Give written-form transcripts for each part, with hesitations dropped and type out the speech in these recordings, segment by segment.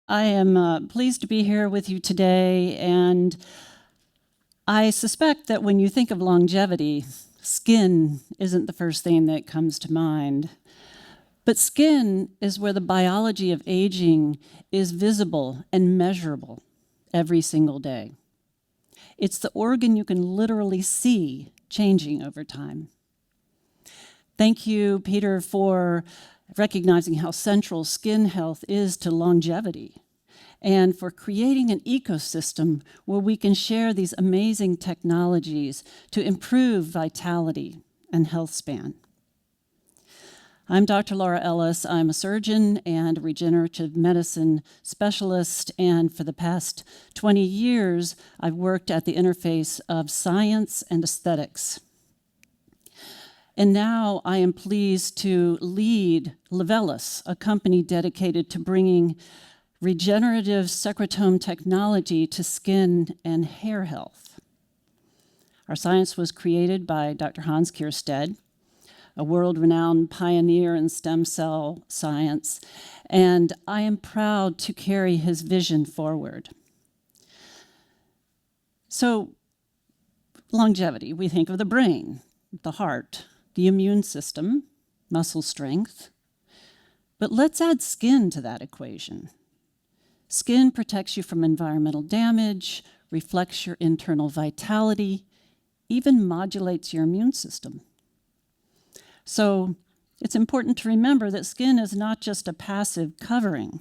I am pleased to be here with you today, and I suspect that when you think of longevity, skin isn't the first thing that comes to mind. But skin is where the biology of aging is visible and measurable every single day. It's the organ you can literally see changing over time. Thank you, Peter, for recognizing how central skin health is to longevity and for creating an ecosystem where we can share these amazing technologies to improve vitality and health span. I'm Dr. Laura Ellis. I'm a surgeon and a regenerative medicine specialist, and for the past 20 years, I've worked at the interface of science and aesthetics. And now I am pleased to lead Ellis, a company dedicated to bringing regenerative secretome technology to skin and hair health. Our science was created by Dr. Hans Kierstead, a world-renowned pioneer in stem cell science, and I am proud to carry his vision forward. So, longevity, we think of the brain, the heart, the immune system, muscle strength. But let's add skin to that equation. Skin protects you from environmental damage, reflects your internal vitality, even modulates your immune system. So it's important to remember that skin is not just a passive covering.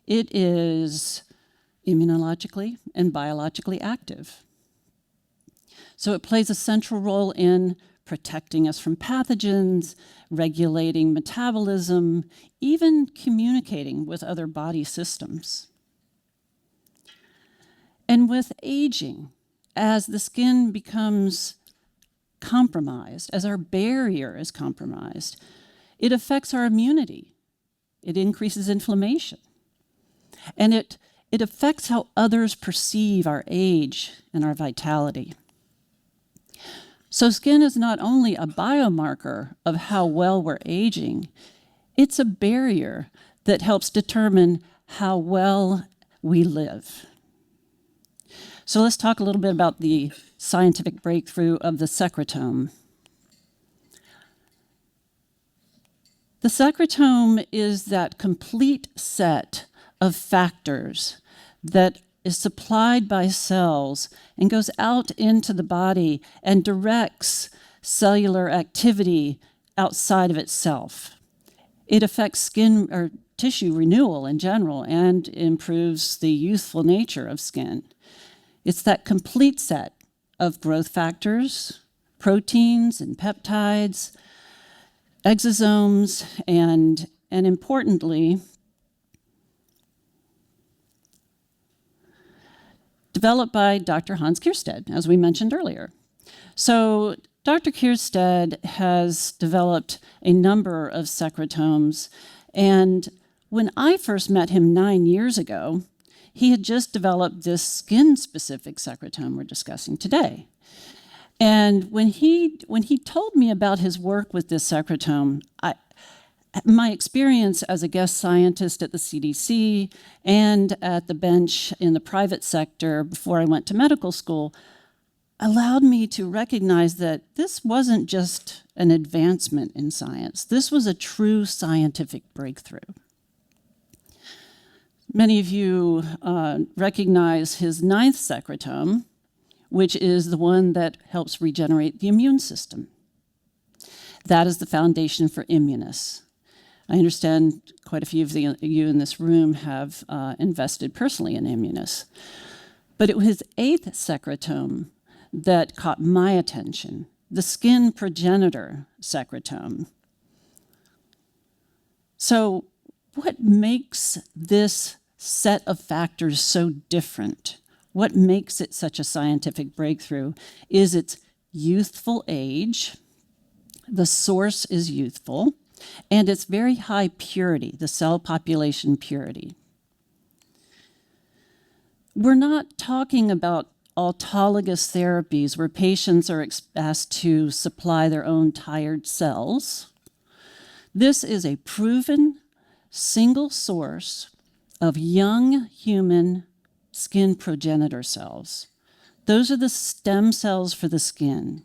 It is immunologically and biologically active. So it plays a central role in protecting us from pathogens, regulating metabolism, even communicating with other body systems. And with aging, as the skin becomes compromised, as our barrier is compromised, it affects our immunity. It increases inflammation. And it affects how others perceive our age and our vitality. So skin is not only a biomarker of how well we're aging, it's a barrier that helps determine how well we live. So let's talk a little bit about the scientific breakthrough of the secretome. The secretome is that complete set of factors that is supplied by cells and goes out into the body and directs cellular activity outside of itself. It affects skin or tissue renewal in general and improves the youthful nature of skin. It's that complete set of growth factors, proteins and peptides, exosomes, and importantly, developed by Dr. Hans Kierstead, as we mentioned earlier. So Dr. Kierstead has developed a number of secretomes, and when I first met him 9 years ago, he had just developed this skin-specific secretome we're discussing today. And when he told me about his work with this secretome, my experience as a guest scientist at the CDC and at the bench in the private sector before I went to medical school allowed me to recognize that this wasn't just an advancement in science. This was a true scientific breakthrough. Many of you recognize his 9th secretome, which is the one that helps regenerate the immune system. That is the foundation for Immunis. I understand quite a few of you in this room have invested personally in Immunis. But it was his 8th secretome that caught my attention, the skin progenitor secretome. So what makes this set of factors so different? What makes it such a scientific breakthrough is its youthful age, the source is youthful, and its very high purity, the cell population purity. We're not talking about autologous therapies where patients are asked to supply their own tired cells. This is a proven single source of young human skin progenitor cells. Those are the stem cells for the skin.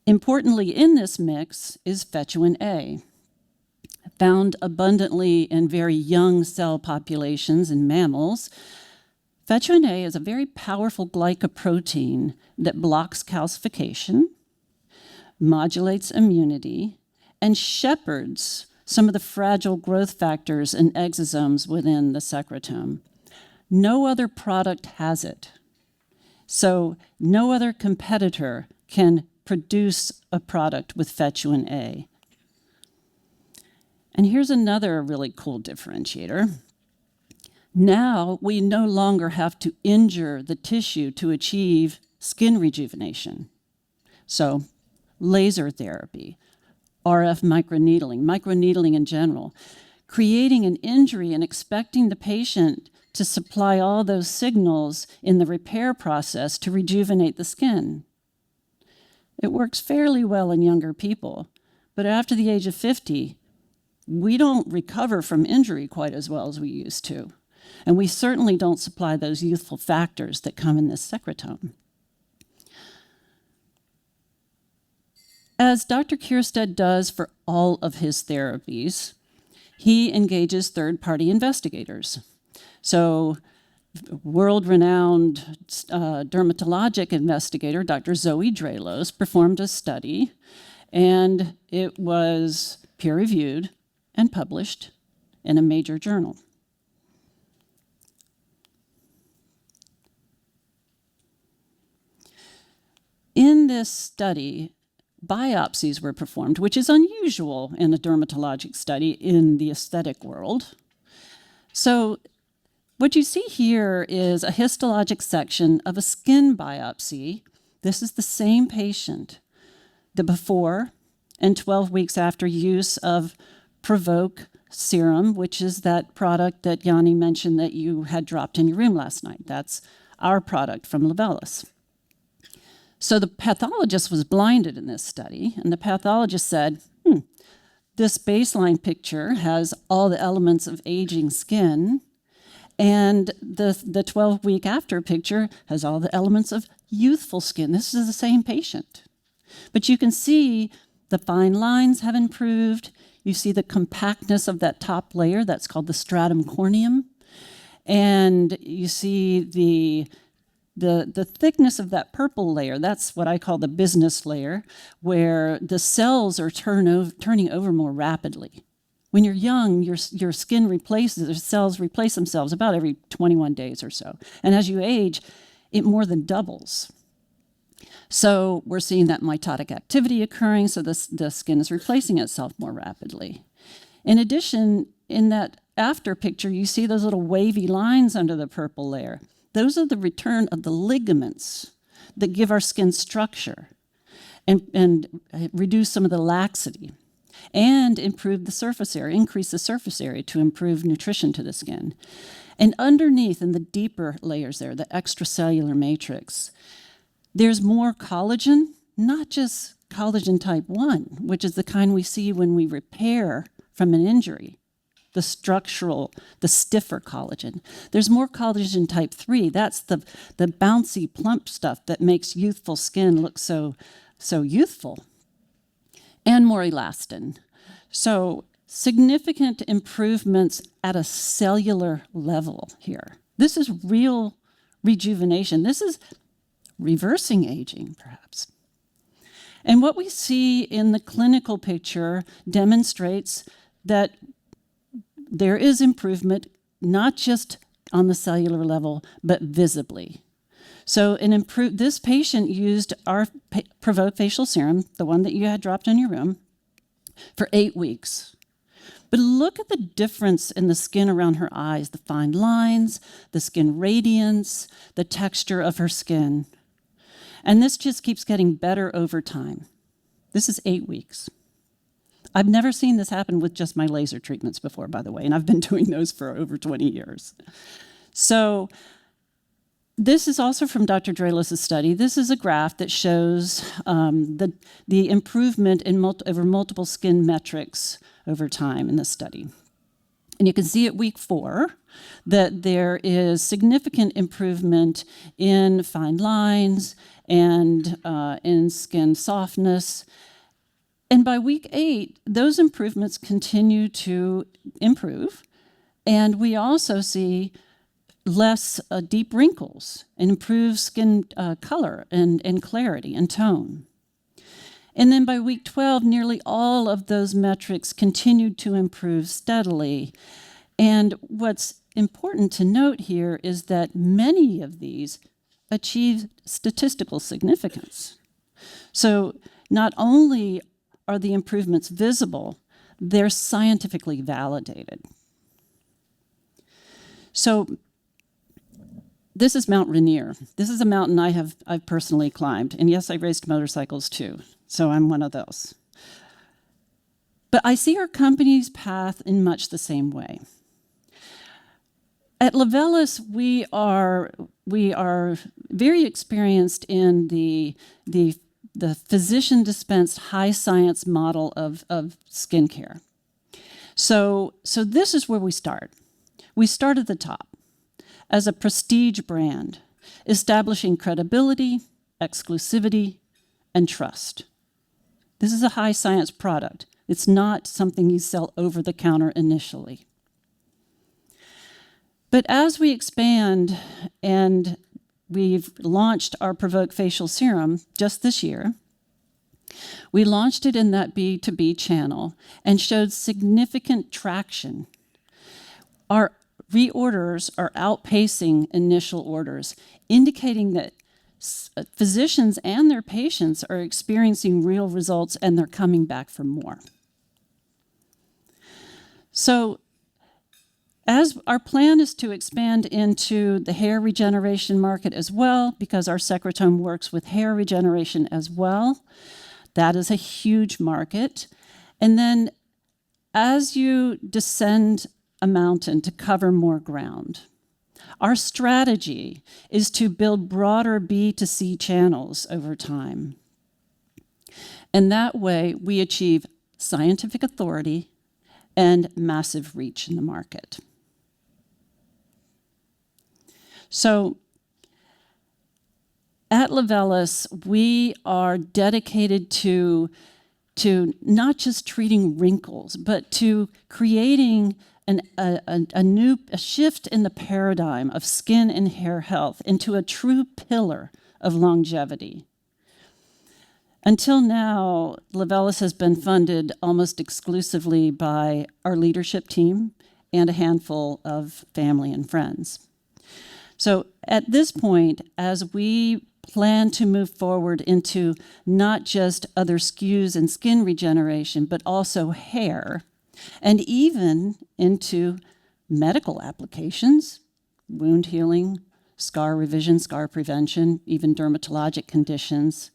Importantly in this mix is fetuin A, found abundantly in very young cell populations in mammals. Fetuin A is a very powerful glycoprotein that blocks calcification, modulates immunity, and shepherds some of the fragile growth factors and exosomes within the secretome. No other product has it. So no other competitor can produce a product with fetuin A. And here's another really cool differentiator. Now we no longer have to injure the tissue to achieve skin rejuvenation. So laser therapy, RF microneedling in general, creating an injury and expecting the patient to supply all those signals in the repair process to rejuvenate the skin. It works fairly well in younger people, but after the age of 50, we don't recover from injury quite as well as we used to. And we certainly don't supply those youthful factors that come in this secretome. As Dr. Kierstead does for all of his therapies, he engages third-party investigators. So world-renowned dermatologic investigator, Dr. Zoe Draelos, performed a study, and it was peer-reviewed and published in a major journal. In this study, biopsies were performed, which is unusual in a dermatologic study in the aesthetic world. So what you see here is a histologic section of a skin biopsy. This is the same patient, the before and 12 weeks after use of PROVOQUE serum, which is that product that Yanni mentioned that you had dropped in your room last night. That's our product from Ellis. So the pathologist was blinded in this study, and the pathologist said, this baseline picture has all the elements of aging skin, and the 12-week after picture has all the elements of youthful skin. This is the same patient. But you can see the fine lines have improved. You see the compactness of that top layer, that's called the stratum corneum. And you see the thickness of that purple layer, that's what I call the business layer, where the cells are turning over more rapidly. When you're young, your skin replaces, the cells replace themselves about every 21 days or so. And as you age, it more than doubles. So we're seeing that mitotic activity occurring, so the skin is replacing itself more rapidly. In addition, in that after picture, you see those little wavy lines under the purple layer. Those are the return of the ligaments that give our skin structure and reduce some of the laxity and improve the surface area, increase the surface area to improve nutrition to the skin. And underneath, in the deeper layers there, the extracellular matrix, there's more collagen, not just collagen type 1, which is the kind we see when we repair from an injury. The structural, the stiffer collagen. There's more collagen type 3. That's the bouncy, plump stuff that makes youthful skin look so youthful. And more elastin. So significant improvements at a cellular level here. This is real rejuvenation. This is reversing aging, perhaps. And what we see in the clinical picture demonstrates that there is improvement, not just on the cellular level, but visibly. So this patient used our PROVOQUE facial serum, the one that you had dropped in your room, for 8 weeks. But look at the difference in the skin around her eyes, the fine lines, the skin radiance, the texture of her skin. And this just keeps getting better over time. This is 8 weeks. I've never seen this happen with just my laser treatments before, by the way, and I've been doing those for over 20 years. So this is also from Dr. Draelos' study. This is a graph that shows the improvement in over multiple skin metrics over time in the study. And you can see at week 4 that there is significant improvement in fine lines and in skin softness. And by week 8, those improvements continue to improve. And we also see less deep wrinkles and improved skin color and clarity and tone. And then by week 12, nearly all of those metrics continued to improve steadily. And what's important to note here is that many of these achieve statistical significance. So not only are the improvements visible, they're scientifically validated. So this is Mount Rainier. This is a mountain I've personally climbed. And yes, I raced motorcycles too. So I'm one of those. But I see our company's path in much the same way. At Ellis, we are very experienced in the physician-dispensed high science model of skincare. So this is where we start. We start at the top as a prestige brand, establishing credibility, exclusivity, and trust. This is a high science product. It's not something you sell over the counter initially. But as we expand, and we've launched our PROVOQUE facial serum just this year, we launched it in that B2B channel and showed significant traction. Our reorders are outpacing initial orders, indicating that physicians and their patients are experiencing real results and they're coming back for more. So as our plan is to expand into the hair regeneration market as well, because our secretome works with hair regeneration as well. That is a huge market. And then as you descend a mountain to cover more ground, our strategy is to build broader B2C channels over time. And that way we achieve scientific authority and massive reach in the market. So at Ellis, we are dedicated to not just treating wrinkles, but to creating a shift in the paradigm of skin and hair health into a true pillar of longevity. Until now, Ellis has been funded almost exclusively by our leadership team and a handful of family and friends. So at this point, as we plan to move forward into not just other SKUs and skin regeneration, but also hair, and even into medical applications, wound healing, scar revision, scar prevention, even dermatologic conditions,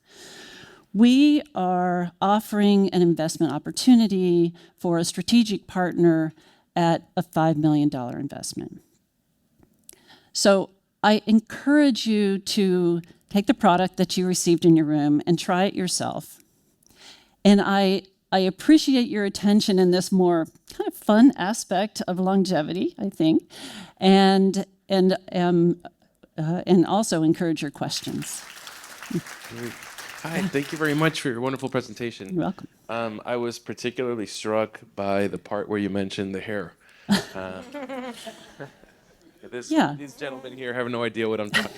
we are offering an investment opportunity for a strategic partner at a $5 million investment. So I encourage you to take the product that you received in your room and try it yourself. And I appreciate your attention in this more kind of fun aspect of longevity, I think, and also encourage your questions. Great. Hi, thank you very much for your wonderful presentation. You're welcome. I was particularly struck by the part where you mentioned the hair. These gentlemen here have no idea what I'm talking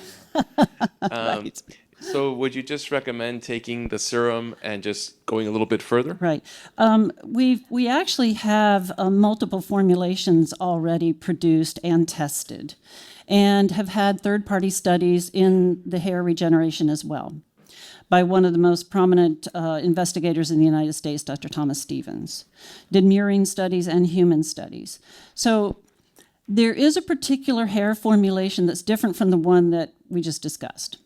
about. Right. So would you just recommend taking the serum and just going a little bit further? Right. We actually have multiple formulations already produced and tested, and have had third-party studies in the hair regeneration as well by one of the most prominent investigators in the United States, Dr. Thomas Stevens. Did murine studies and human studies. So there is a particular hair formulation that's different from the one that we just discussed.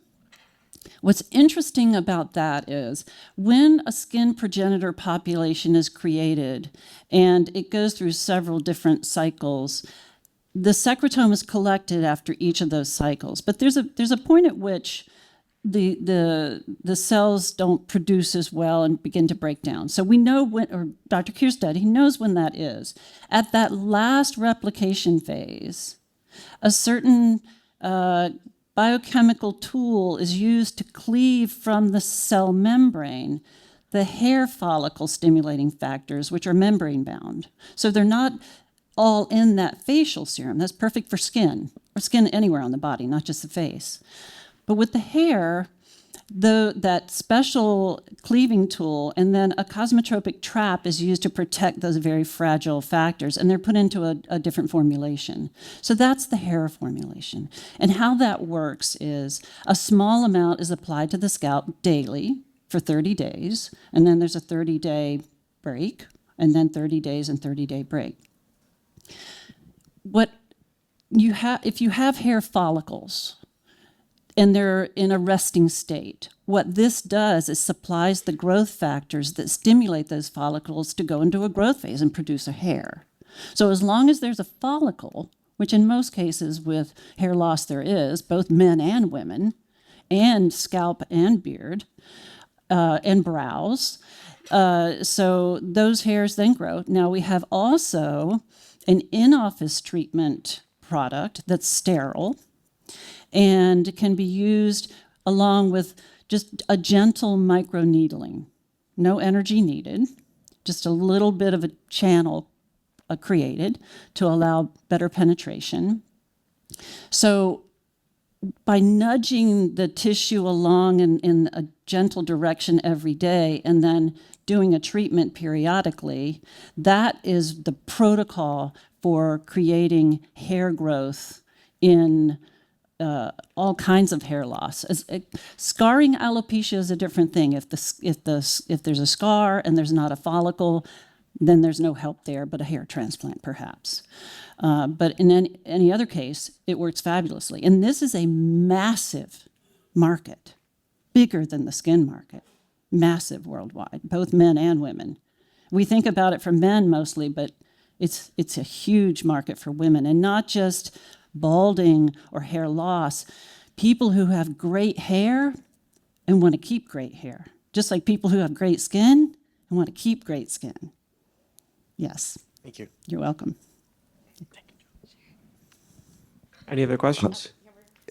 What's interesting about that is when a skin progenitor population is created and it goes through several different cycles, the secretome is collected after each of those cycles. But there's a point at which the cells don't produce as well and begin to break down. So we know when, or Dr. Kierstead, he knows when that is. At that last replication phase, a certain biochemical tool is used to cleave from the cell membrane the hair follicle stimulating factors, which are membrane bound. So they're not all in that facial serum. That's perfect for skin, or skin anywhere on the body, not just the face. But with the hair, that special cleaving tool and then a cosmotropic trap is used to protect those very fragile factors, and they're put into a different formulation. So that's the hair formulation. And how that works is a small amount is applied to the scalp daily for 30 days, and then there's a 30-day break, and then 30 days and 30-day break. If you have hair follicles, and they're in a resting state, what this does is supplies the growth factors that stimulate those follicles to go into a growth phase and produce a hair. So as long as there's a follicle, which in most cases with hair loss there is, both men and women, and scalp and beard, and brows, so those hairs then grow. Now we have also an in-office treatment product that's sterile, and can be used along with just a gentle microneedling. No energy needed, just a little bit of a channel created to allow better penetration. So by nudging the tissue along in a gentle direction every day and then doing a treatment periodically, that is the protocol for creating hair growth in all kinds of hair loss. Scarring alopecia is a different thing. If there's a scar and there's not a follicle, then there's no help there but a hair transplant, perhaps. But in any other case, it works fabulously. And this is a massive market, bigger than the skin market, massive worldwide, both men and women. We think about it for men mostly, but it's a huge market for women, and not just balding or hair loss, people who have great hair and want to keep great hair, just like people who have great skin and want to keep great skin. Yes. Thank you. You're welcome. Any other questions?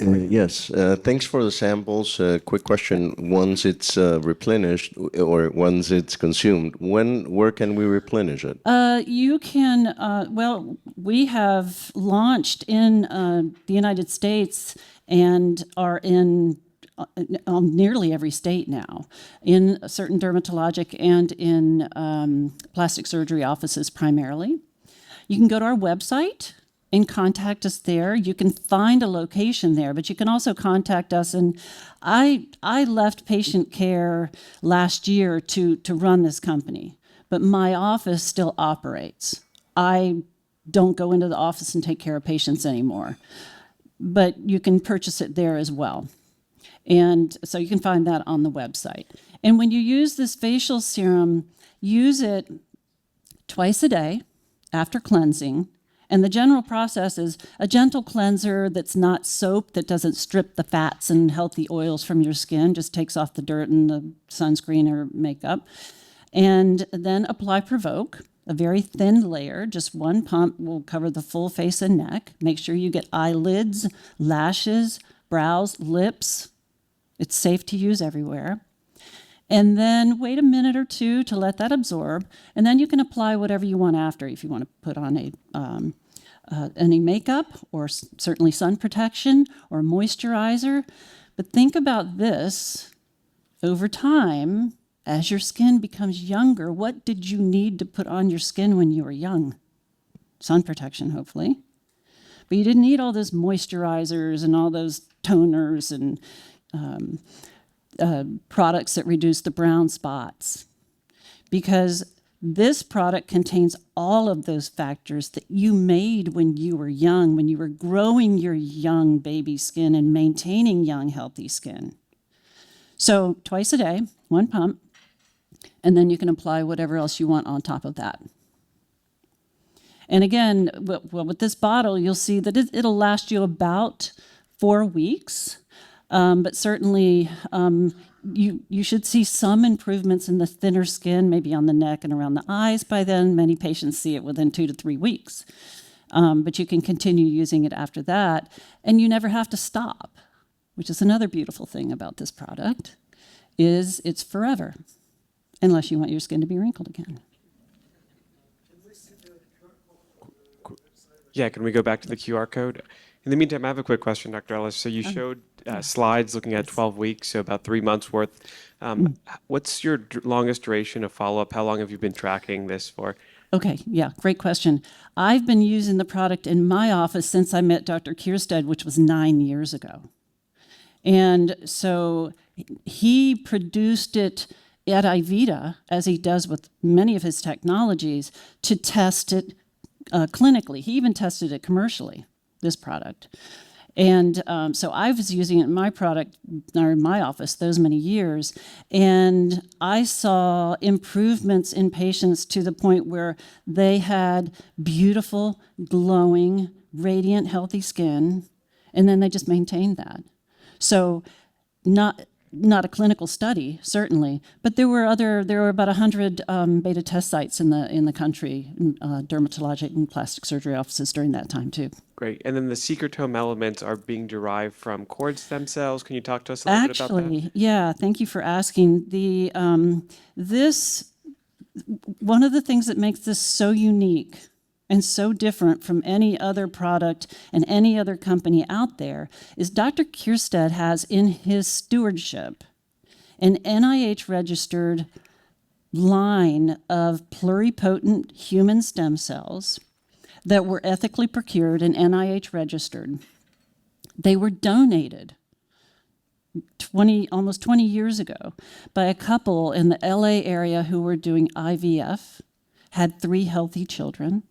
Yes, thanks for the samples. Quick question: once it's replenished or once it's consumed, where can we replenish it? You can, well, we have launched in the United States and are in nearly every state now, in certain dermatologic and in plastic surgery offices primarily. You can go to our website and contact us there. You can find a location there, but you can also contact us. And I left patient care last year to run this company, but my office still operates. I don't go into the office and take care of patients anymore, but you can purchase it there as well. And so you can find that on the website. And when you use this facial serum, use it twice a day after cleansing. And the general process is a gentle cleanser that's not soap, that doesn't strip the fats and healthy oils from your skin, just takes off the dirt and the sunscreen or makeup. And then apply PROVOQUE, a very thin layer, just one pump will cover the full face and neck. Make sure you get eyelids, lashes, brows, lips. It's safe to use everywhere. And then wait a minute or two to let that absorb, and then you can apply whatever you want after. If you want to put on any makeup, or certainly sun protection or moisturizer. But think about this over time. As your skin becomes younger, what did you need to put on your skin when you were young? Sun protection, hopefully. But you didn't need all those moisturizers and all those toners and products that reduce the brown spots, because this product contains all of those factors that you made when you were young, when you were growing your young baby skin and maintaining young, healthy skin. So twice a day, one pump, and then you can apply whatever else you want on top of that. And again, well, with this bottle, you'll see that it'll last you about 4 weeks. But certainly, you should see some improvements in the thinner skin, maybe on the neck and around the eyes by then. Many patients see it within 2 to 3 weeks. But you can continue using it after that, and you never have to stop, which is another beautiful thing about this product, is it's forever, unless you want your skin to be wrinkled again. Yeah, can we go back to the QR code? In the meantime, I have a quick question, Dr. Ellis. So you showed slides looking at 12 weeks, so about 3 months worth. What's your longest duration of follow-up? How long have you been tracking this for? Okay, yeah, great question. I've been using the product in my office since I met Dr. Kierstead, which was 9 years ago. And so he produced it at IVITA, as he does with many of his technologies, to test it clinically. He even tested it commercially, this product. And so I was using it in my product, or in my office, those many years, and I saw improvements in patients to the point where they had beautiful, glowing, radiant, healthy skin, and then they just maintained that. So not a clinical study, certainly, but there were about 100 beta test sites in the country, dermatologic and plastic surgery offices during that time too. Great. And then the secretome elements are being derived from cord stem cells. Can you talk to us a little bit about that? Actually, yeah, thank you for asking. One of the things that makes this so unique and so different from any other product and any other company out there is Dr. Kierstead has in his stewardship an NIH-registered line of pluripotent human stem cells that were ethically procured and NIH-registered. They were donated almost 20 years ago by a couple in the LA area who were doing IVF, had 3 healthy children,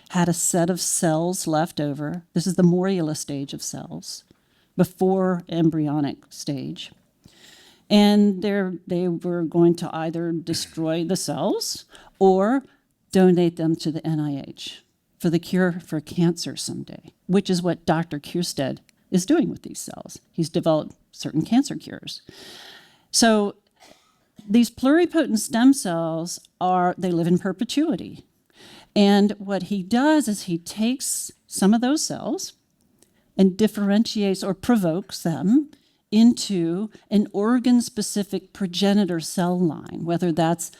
had a set of cells left over. This is the morula stage of cells, before embryonic stage. And they were going to either destroy the cells or donate them to the NIH for the cure for cancer someday, which is what Dr. Kierstead is doing with these cells. He's developed certain cancer cures. So these pluripotent stem cells they live in perpetuity. And what he does is he takes some of those cells and differentiates or provokes them into an organ-specific progenitor cell line, whether that's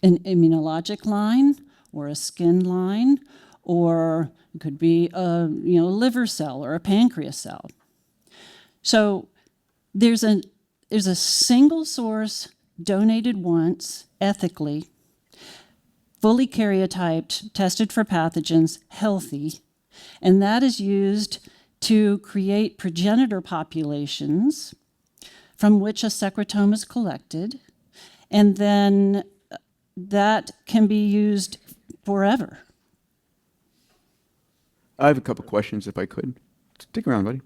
an immunologic line or a skin line, or it could be a liver cell or a pancreas cell. So there's a single source donated once ethically, fully karyotyped, tested for pathogens, healthy, and that is used to create progenitor populations from which a secretome is collected, and then that can be used forever. I have a couple questions, if I could. Stick around, buddy.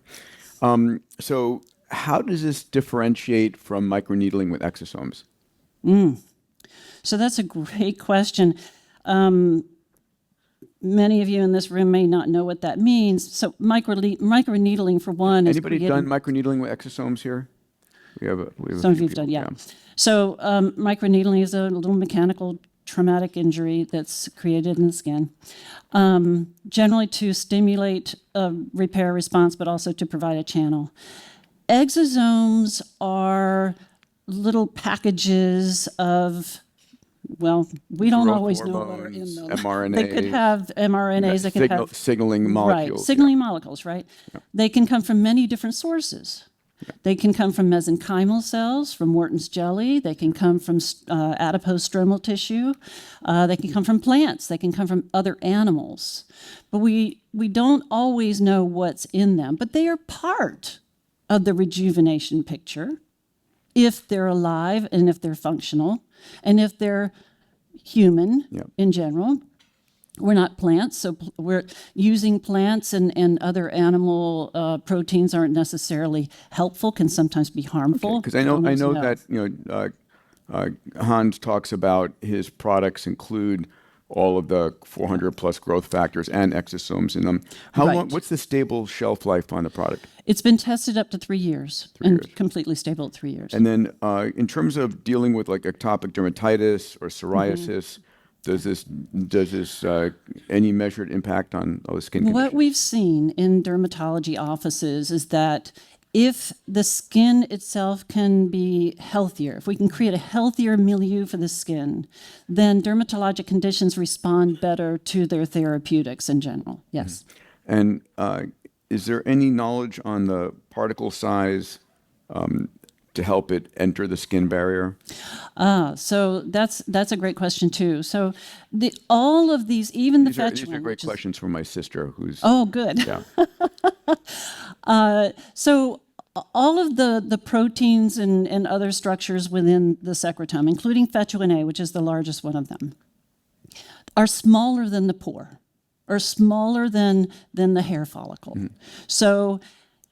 So how does this differentiate from microneedling with exosomes? So that's a great question. Many of you in this room may not know what that means. So microneedling, for one, is Anybody done microneedling with exosomes here? We have a Some of few you've done, people, yeah. So microneedling is a little mechanical traumatic injury that's created in the skin, generally to stimulate a repair response, but also to provide a channel. Exosomes are little packages of, well, we don't Growth always know what are in hormones, them. mRNAs. They could have mRNAs, they could have signaling molecules. Right, signaling molecules, right? Yeah. They can come from many different sources. Yeah. They can come from mesenchymal cells, from Wharton's jelly. They can come from adipose stromal tissue. They can come from plants. They can come from other animals. But we don't always know what's in them. But they are part of the rejuvenation picture if they're alive and if they're functional and if they're human in general. We're not plants, so we're using plants and other animal proteins aren't necessarily helpful, can sometimes be harmful. Because I know that Hans talks about his products include all of the 400 plus growth factors and exosomes in them. How long? Right. What's the stable shelf life on the product? It's been tested up to 3 years and years. completely stable at 3 years. And then, in terms of dealing with like atopic dermatitis or psoriasis, does this any measured impact on the skin condition? What we've seen in dermatology offices is that if the skin itself can be healthier, if we can create a healthier milieu for the skin, then dermatologic conditions respond better to their therapeutics in general. Yes. And is there any knowledge on the particle size to help it enter the skin barrier? So that's a great question too. So all of these, even the These are fetulin, great which is- questions from my sister, who's Oh, good. yeah. So all of the proteins and other structures within the secretome, including fetulin A, which is the largest one of them, are smaller than the pore, or smaller than the hair follicle. So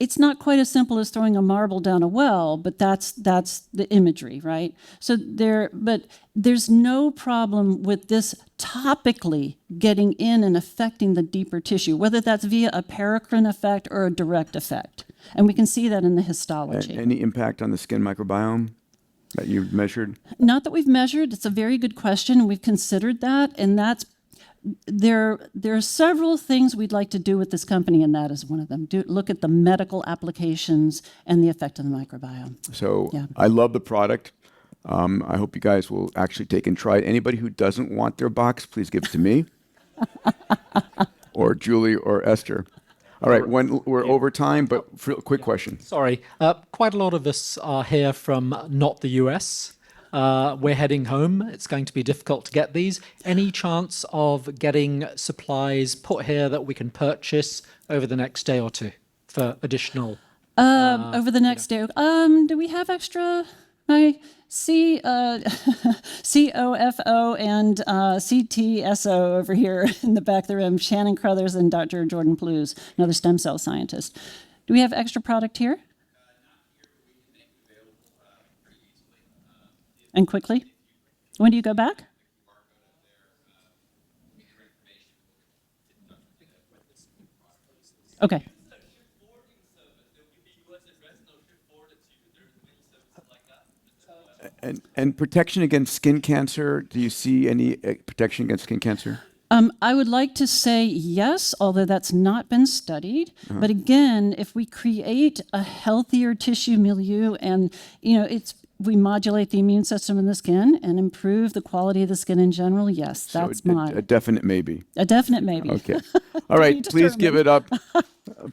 it's not quite as simple as throwing a marble down a well, but that's the imagery, right? So but there's no problem with this topically getting in and affecting the deeper tissue, whether that's via a paracrine effect or a direct effect. And we can see that in the histology. Any impact on the skin microbiome that you've measured? Not that we've measured. It's a very good question, and we've considered that. And there are several things we'd like to do with this company, and that is one of them. Look at the medical applications and the effect on the microbiome. So Yeah. I love the product. I hope you guys will actually take and try it. Anybody who doesn't want their box, please give it to me or Julie or Esther. All right, when we're over time, but quick question. Sorry, quite a lot of us are here from not the US. We're heading home. It's going to be difficult to get these. Any chance of getting supplies put here that we can purchase over the next day or two for additional? Over the next day, do we have extra? My COFO and CTSO over here in the back of the room, Shannon Crothers and Dr. Jordan Plews, another stem cell scientist. Do we have extra product here? And quickly? When do you go back? Okay. And protection against skin cancer, do you see any protection against skin cancer? I would like to say yes, although that's not been studied. But again, if we create a healthier tissue milieu and, we modulate the immune system in the skin and improve the quality of the skin in general, yes, that's So a definite maybe. a definite maybe. Okay. All right, please give it up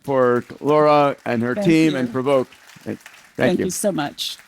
for Laura and her team you. and Provoque. Thank Thank you. you so much.